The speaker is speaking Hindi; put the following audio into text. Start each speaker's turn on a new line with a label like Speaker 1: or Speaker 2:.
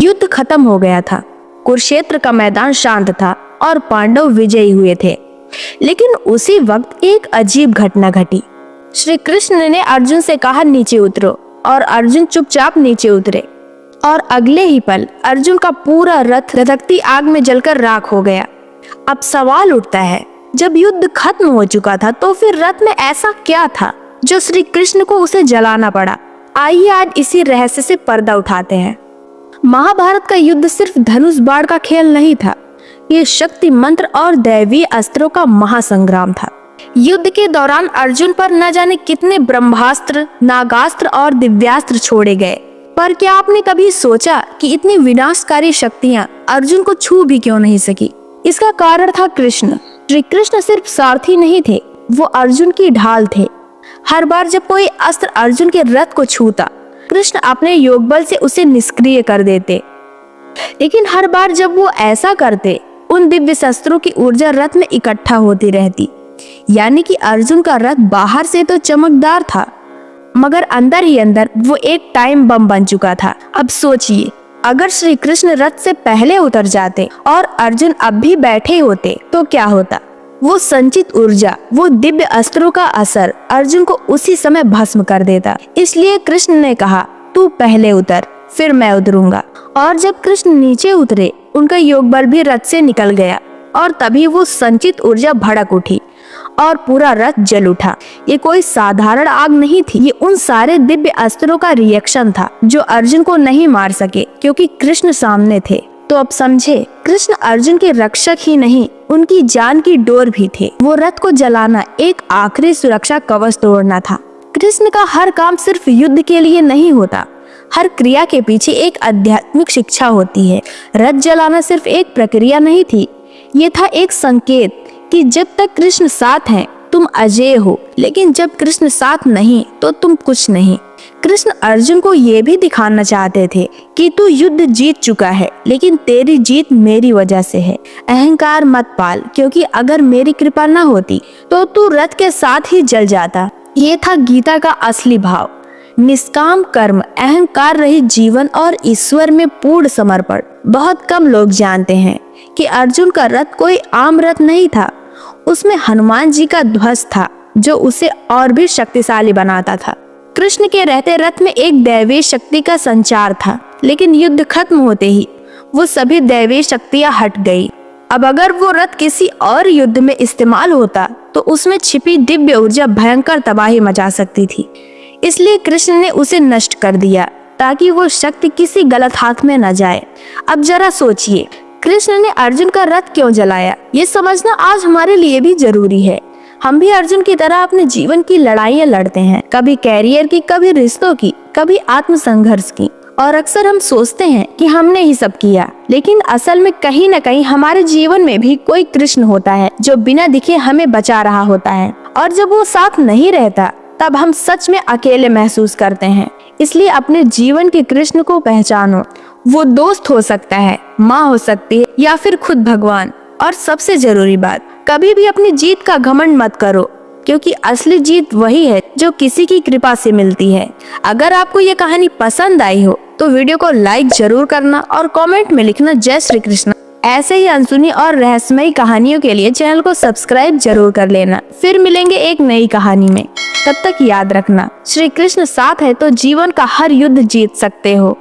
Speaker 1: युद्ध खत्म हो गया था। कुरुक्षेत्र का मैदान शांत था और पांडव विजयी हुए थे। लेकिन उसी वक्त एक अजीब घटना घटी। श्री कृष्ण ने अर्जुन से कहा, नीचे उतरो, और अर्जुन चुपचाप नीचे उतरे। और अगले ही पल अर्जुन का पूरा रथ धधकती आग में जलकर राख हो गया। अब सवाल उठता है, जब युद्ध खत्म हो चुका था तो फिर रथ में ऐसा क्या था जो श्री कृष्ण को उसे जलाना पड़ा? आइए आज इसी रहस्य से पर्दा उठाते हैं। महाभारत का युद्ध सिर्फ धनुष बाण का खेल नहीं था, ये शक्ति मंत्र और दैवीय अस्त्रों का महासंग्राम था। युद्ध के दौरान अर्जुन पर न जाने कितने ब्रह्मास्त्र, नागास्त्र और दिव्यास्त्र छोड़े गए, पर क्या आपने कभी सोचा कि इतनी विनाशकारी शक्तियां अर्जुन को छू भी क्यों नहीं सकी? इसका कारण था कृष्ण। श्री कृष्ण सिर्फ सारथी नहीं थे, वो अर्जुन की ढाल थे। हर बार जब कोई अस्त्र अर्जुन के रथ को छूता, कृष्ण अपने योग बल से उसे निष्क्रिय कर देते। लेकिन हर बार जब वो ऐसा करते, उन दिव्य शस्त्रों की ऊर्जा रथ में इकट्ठा होती रहती। यानी कि अर्जुन का रथ बाहर से तो चमकदार था, मगर अंदर ही अंदर वो एक टाइम बम बन चुका था। अब सोचिए, अगर श्री कृष्ण रथ से पहले उतर जाते और अर्जुन अब भी बैठे होते तो क्या होता? वो संचित ऊर्जा, वो दिव्य अस्त्रों का असर अर्जुन को उसी समय भस्म कर देता। इसलिए कृष्ण ने कहा, तू पहले उतर, फिर मैं उतरूंगा। और जब कृष्ण नीचे उतरे, उनका योग बल भी रथ से निकल गया और तभी वो संचित ऊर्जा भड़क उठी और पूरा रथ जल उठा। ये कोई साधारण आग नहीं थी, ये उन सारे दिव्य अस्त्रों का रिएक्शन था जो अर्जुन को नहीं मार सके क्योंकि कृष्ण सामने थे। तो अब समझे, कृष्ण अर्जुन के रक्षक ही नहीं, उनकी जान की डोर भी थे। वो रथ को जलाना एक आखिरी सुरक्षा कवच तोड़ना था। कृष्ण का हर काम सिर्फ युद्ध के लिए नहीं होता, हर क्रिया के पीछे एक आध्यात्मिक शिक्षा होती है। रथ जलाना सिर्फ एक प्रक्रिया नहीं थी, ये था एक संकेत कि जब तक कृष्ण साथ हैं तुम अजेय हो, लेकिन जब कृष्ण साथ नहीं तो तुम कुछ नहीं। कृष्ण अर्जुन को ये भी दिखाना चाहते थे कि तू युद्ध जीत चुका है, लेकिन तेरी जीत मेरी वजह से है। अहंकार मत पाल, क्योंकि अगर मेरी कृपा न होती तो तू रथ के साथ ही जल जाता। ये था गीता का असली भाव, निष्काम कर्म, अहंकार रहित जीवन और ईश्वर में पूर्ण समर्पण। बहुत कम लोग जानते हैं कि अर्जुन का रथ कोई आम रथ नहीं था, उसमें हनुमान जी का ध्वज था जो उसे और भी शक्तिशाली बनाता था। कृष्ण के रहते रथ में एक दैवीय शक्ति का संचार था, लेकिन युद्ध खत्म होते ही वो सभी दैवीय शक्तियां हट गई। अब अगर वो रथ किसी और युद्ध में इस्तेमाल होता तो उसमें छिपी दिव्य ऊर्जा भयंकर तबाही मचा सकती थी। इसलिए कृष्ण ने उसे नष्ट कर दिया ताकि वो शक्ति किसी गलत हाथ में न जाए। अब जरा सोचिए, कृष्ण ने अर्जुन का रथ क्यों जलाया? ये समझना आज हमारे लिए भी जरूरी है। हम भी अर्जुन की तरह अपने जीवन की लड़ाइयाँ लड़ते हैं, कभी कैरियर की, कभी रिश्तों की, कभी आत्म संघर्ष की। और अक्सर हम सोचते हैं कि हमने ही सब किया, लेकिन असल में कहीं न कहीं हमारे जीवन में भी कोई कृष्ण होता है जो बिना दिखे हमें बचा रहा होता है। और जब वो साथ नहीं रहता तब हम सच में अकेले महसूस करते हैं। इसलिए अपने जीवन के कृष्ण को पहचानो। वो दोस्त हो सकता है, माँ हो सकती है, या फिर खुद भगवान। और सबसे जरूरी बात, कभी भी अपनी जीत का घमंड मत करो, क्योंकि असली जीत वही है जो किसी की कृपा से मिलती है। अगर आपको ये कहानी पसंद आई हो तो वीडियो को लाइक जरूर करना और कमेंट में लिखना जय श्री कृष्ण। ऐसे ही अनसुनी और रहस्यमयी कहानियों के लिए चैनल को सब्सक्राइब जरूर कर लेना। फिर मिलेंगे एक नई कहानी में। तब तक याद रखना, श्री कृष्ण साथ है तो जीवन का हर युद्ध जीत सकते हो।